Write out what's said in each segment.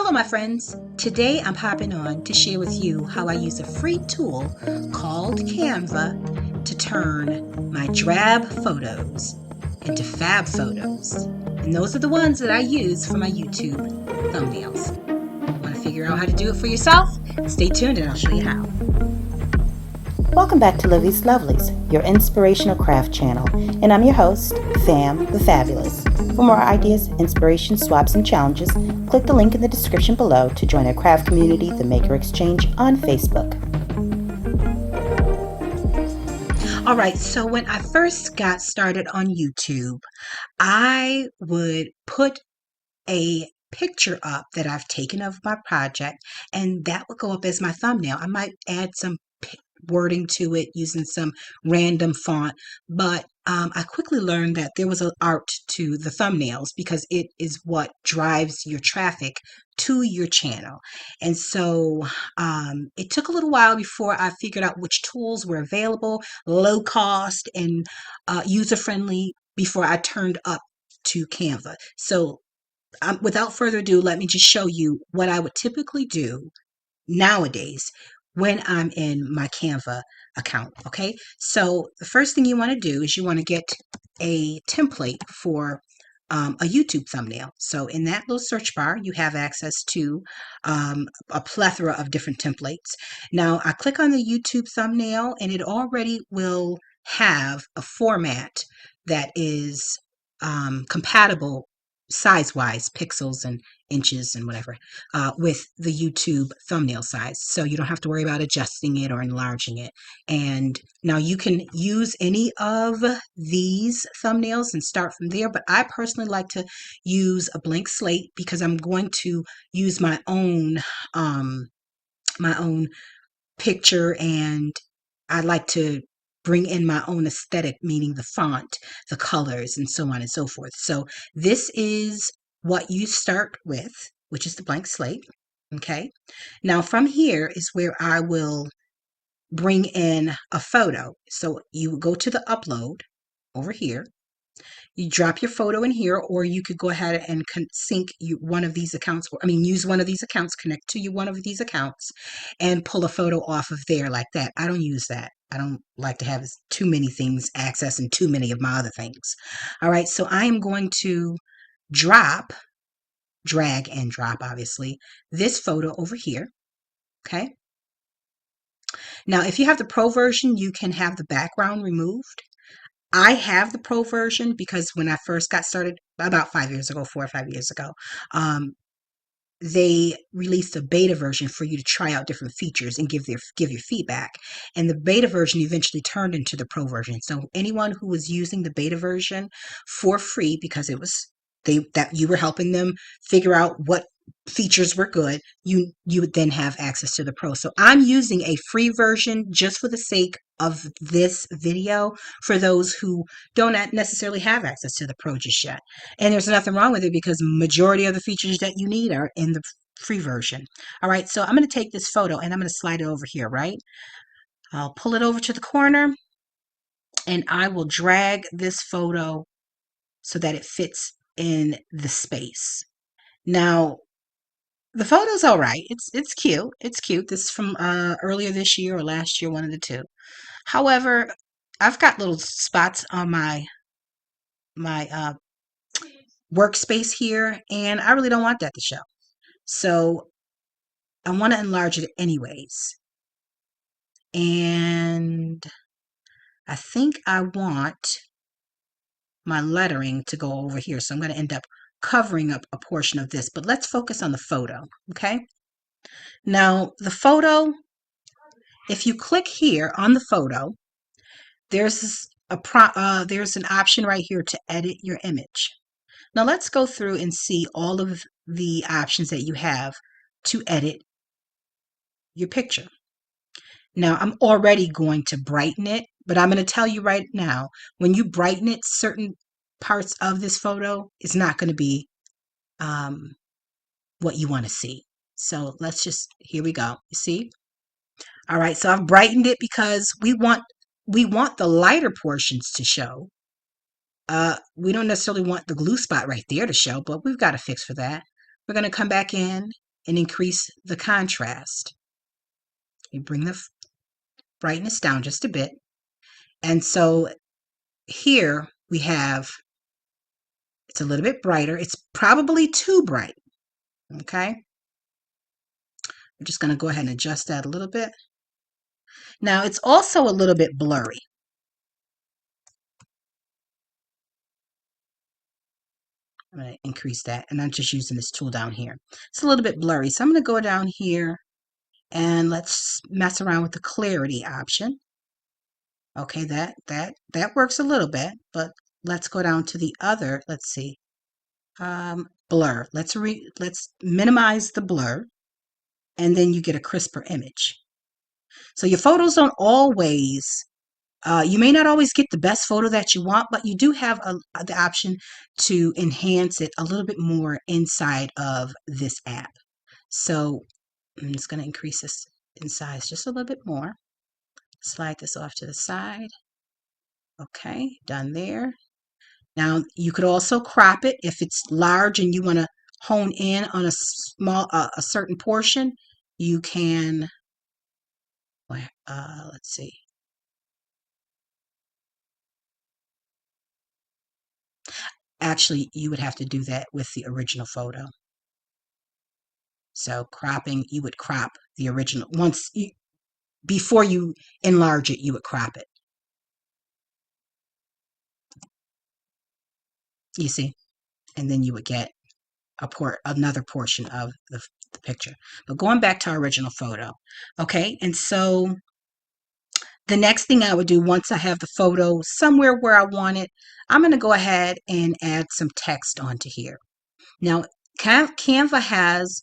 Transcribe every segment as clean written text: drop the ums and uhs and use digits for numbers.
Hello my friends, today I'm popping on to share with you how I use a free tool called Canva to turn my drab photos into fab photos. And those are the ones that I use for my YouTube thumbnails. Want to figure out how to do it for yourself? Stay tuned and I'll show you how. Welcome back to Livie's Lovelies, your inspirational craft channel, and I'm your host, Tham the Fabulous. For more ideas, inspiration, swaps, and challenges, click the link in the description below to join our craft community, the Maker Exchange, on Facebook. Alright, so when I first got started on YouTube, I would put a picture up that I've taken of my project, and that would go up as my thumbnail. I might add some wording to it using some random font, but I quickly learned that there was an art to the thumbnails because it is what drives your traffic to your channel. And so it took a little while before I figured out which tools were available, low cost and user-friendly, before I turned up to Canva. So without further ado, let me just show you what I would typically do nowadays when I'm in my Canva account. Okay, so the first thing you want to do is you want to get a template for a YouTube thumbnail. So in that little search bar, you have access to a plethora of different templates. Now I click on the YouTube thumbnail and it already will have a format that is compatible size-wise, pixels and inches and whatever, with the YouTube thumbnail size. So you don't have to worry about adjusting it or enlarging it. And now you can use any of these thumbnails and start from there, but I personally like to use a blank slate because I'm going to use my own picture, and I like to bring in my own aesthetic, meaning the font, the colors, and so on and so forth. So this is what you start with, which is the blank slate. Okay. Now from here is where I will bring in a photo. So you go to the upload over here. You drop your photo in here, or you could go ahead and sync one of these accounts, use one of these accounts, connect to one of these accounts, and pull a photo off of there like that. I don't use that. I don't like to have too many things accessing too many of my other things. All right, so I am going to drag and drop, obviously, this photo over here. Okay. Now, if you have the Pro version, you can have the background removed. I have the Pro version because when I first got started about 5 years ago, 4 or 5 years ago, they released a beta version for you to try out different features and give your feedback. And the beta version eventually turned into the Pro version. So anyone who was using the beta version for free, because it was that you were helping them figure out what features were good, you would then have access to the Pro. So I'm using a free version just for the sake of this video for those who don't necessarily have access to the Pro just yet. And there's nothing wrong with it because majority of the features that you need are in the free version. All right, so I'm going to take this photo and I'm going to slide it over here, right? I'll pull it over to the corner and I will drag this photo so that it fits in the space. Now, the photo's all right. It's cute. It's cute. This is from earlier this year or last year, one of the two. However, I've got little spots on my workspace here, and I really don't want that to show. So I want to enlarge it anyways. And I think I want my lettering to go over here. So I'm going to end up covering up a portion of this, but let's focus on the photo. Okay. Now the photo, if you click here on the photo, there's an option right here to edit your image. Now let's go through and see all of the options that you have to edit your picture. Now I'm already going to brighten it, but I'm going to tell you right now, when you brighten it, certain parts of this photo is not going to be what you want to see. So let's just, here we go. You see? All right, so I've brightened it because we want the lighter portions to show. We don't necessarily want the glue spot right there to show, but we've got a fix for that. We're going to come back in and increase the contrast. You bring the brightness down just a bit. And so here we have, it's a little bit brighter. It's probably too bright. Okay. I'm just going to go ahead and adjust that a little bit. Now it's also a little bit blurry. I'm going to increase that, and I'm just using this tool down here. It's a little bit blurry, so I'm going to go down here and let's mess around with the clarity option. Okay, that works a little bit, but let's go down to the other. Let's see, blur. Let's minimize the blur, and then you get a crisper image. So your photos don't always. You may not always get the best photo that you want, but you do have the option to enhance it a little bit more inside of this app. So I'm just going to increase this in size just a little bit more. Slide this off to the side. Okay, done there. Now you could also crop it if it's large and you want to hone in on a certain portion. You can. Let's see. Actually, you would have to do that with the original photo. So cropping, you would crop the original. Before you enlarge it, you would crop it. You see? And then you would get another portion of the picture. But going back to our original photo. Okay, and so the next thing I would do once I have the photo somewhere where I want it, I'm going to go ahead and add some text onto here. Now, Canva has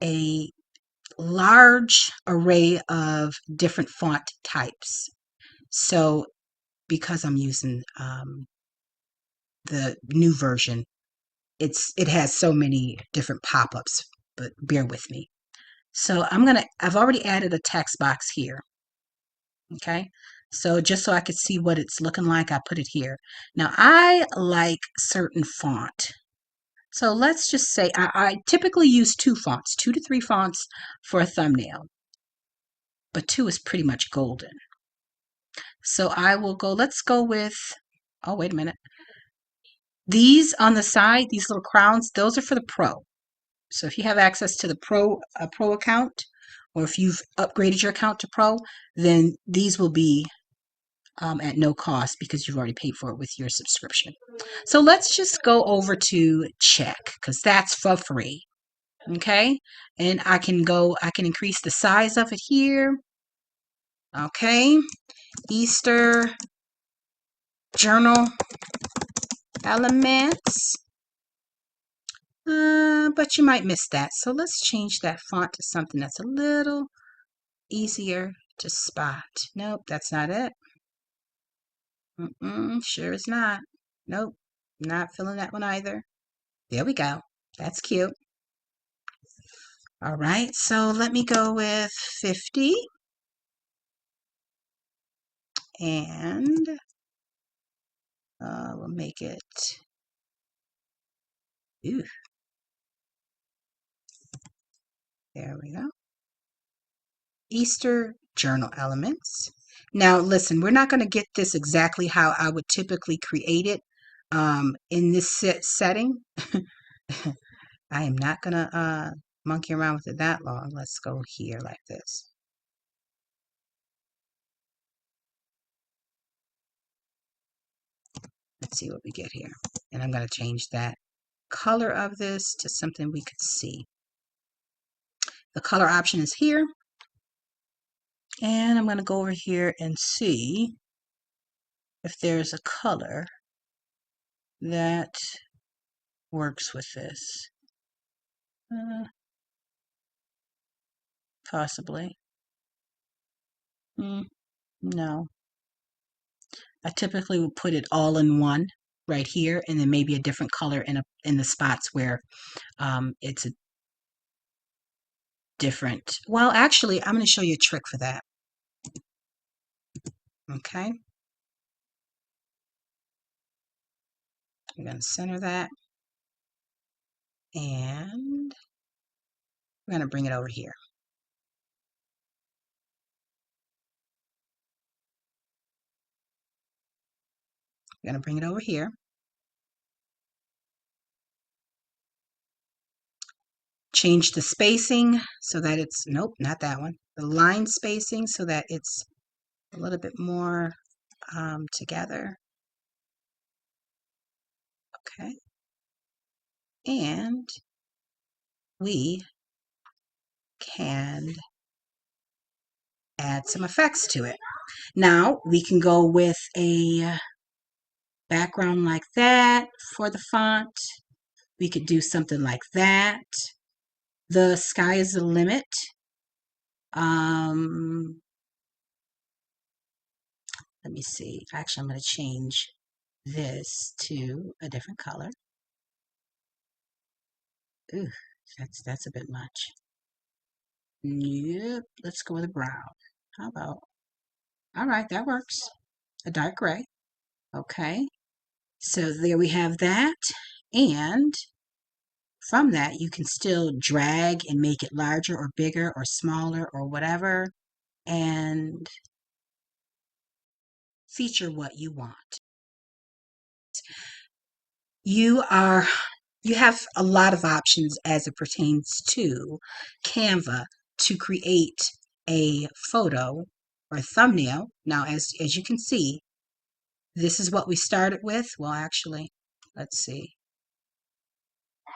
a large array of different font types. So because I'm using the new version, it has so many different pop-ups, but bear with me. So I've already added a text box here. Okay, so just so I could see what it's looking like, I put it here. Now I like certain font. So let's just say I typically use 2 fonts, 2 to 3 fonts for a thumbnail, but 2 is pretty much golden. So let's go with, oh, wait a minute. These on the side, these little crowns, those are for the Pro. So if you have access to the Pro account, or if you've upgraded your account to Pro, then these will be at no cost because you've already paid for it with your subscription. So let's just go over to check because that's for free. Okay, and I can increase the size of it here. Okay, Easter journal elements. But you might miss that. So let's change that font to something that's a little easier to spot. Nope, that's not it. Sure is not. Nope, not feeling that one either. There we go. That's cute. All right, so let me go with 50. And we'll make it, ooh, there we go. Easter journal elements. Now, listen, we're not going to get this exactly how I would typically create it in this setting. I am not going to monkey around with it that long. Let's go here like this. Let's see what we get here. And I'm going to change that color of this to something we could see. The color option is here. And I'm going to go over here and see if there's a color that works with this. Possibly. No. I typically would put it all in one right here, and then maybe a different color in the spots where it's a different. Well, actually, I'm going to show you a trick for that. Okay. I'm going to center that. And We're going to bring it over here. We're going to bring it over here. Change the spacing so that it's, nope, not that one. The line spacing so that it's a little bit more together. Okay. And we can add some effects to it. Now we can go with a background like that for the font. We could do something like that. The sky is the limit. Let me see. Actually, I'm going to change this to a different color. Ooh, that's a bit much. Yep, let's go with a brown. How about? All right, that works. A dark gray. Okay. So there we have that. And from that, you can still drag and make it larger or bigger or smaller or whatever, and feature what you want. You have a lot of options as it pertains to Canva to create a photo or thumbnail. Now, as you can see, this is what we started with. Well, actually, let's see.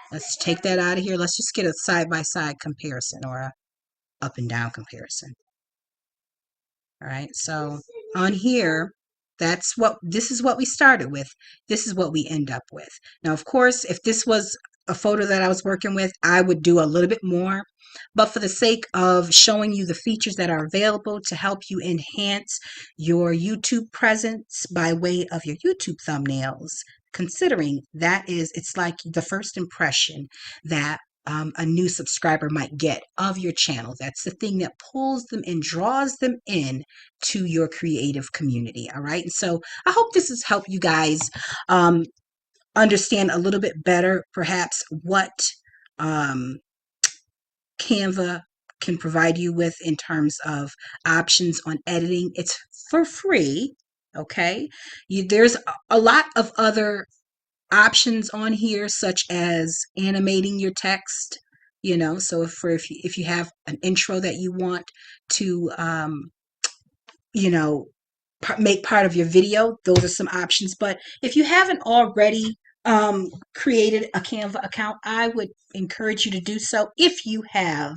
Let's take that out of here. Let's just get a side-by-side comparison or a up and down comparison. All right, so on here, this is what we started with. This is what we end up with. Now, of course, if this was a photo that I was working with, I would do a little bit more. But for the sake of showing you the features that are available to help you enhance your YouTube presence by way of your YouTube thumbnails, considering it's like the first impression that a new subscriber might get of your channel. That's the thing that pulls them and draws them in to your creative community. All right. And so I hope this has helped you guys understand a little bit better, perhaps, what Canva can provide you with in terms of options on editing. It's for free. Okay. There's a lot of other options on here, such as animating your text, so if you have an intro that you want to make part of your video, those are some options. But if you haven't already created a Canva account, I would encourage you to do so if you have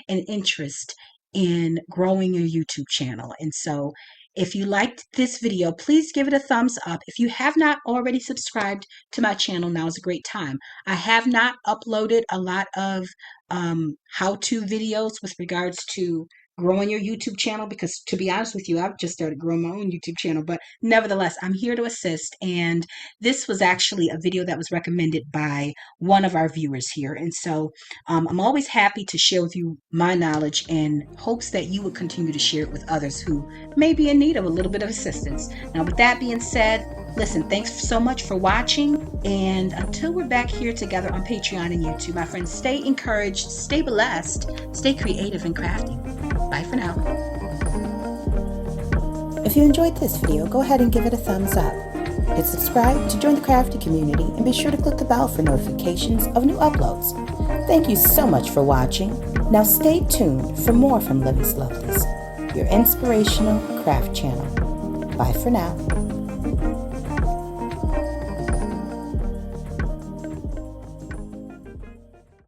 an interest in growing your YouTube channel. And so if you liked this video, please give it a thumbs up. If you have not already subscribed to my channel, now is a great time. I have not uploaded a lot of how-to videos with regards to growing your YouTube channel, because to be honest with you, I've just started growing my own YouTube channel, but nevertheless, I'm here to assist. And this was actually a video that was recommended by one of our viewers here. And so I'm always happy to share with you my knowledge in hopes that you would continue to share it with others who may be in need of a little bit of assistance. Now, with that being said, listen, thanks so much for watching. And until we're back here together on Patreon and YouTube, my friends, stay encouraged, stay blessed, stay creative and crafty. Bye for now. If you enjoyed this video, go ahead and give it a thumbs up. Hit subscribe to join the crafty community and be sure to click the bell for notifications of new uploads. Thank you so much for watching. Now stay tuned for more from Livie's Lovelies, your inspirational craft channel. Bye for now.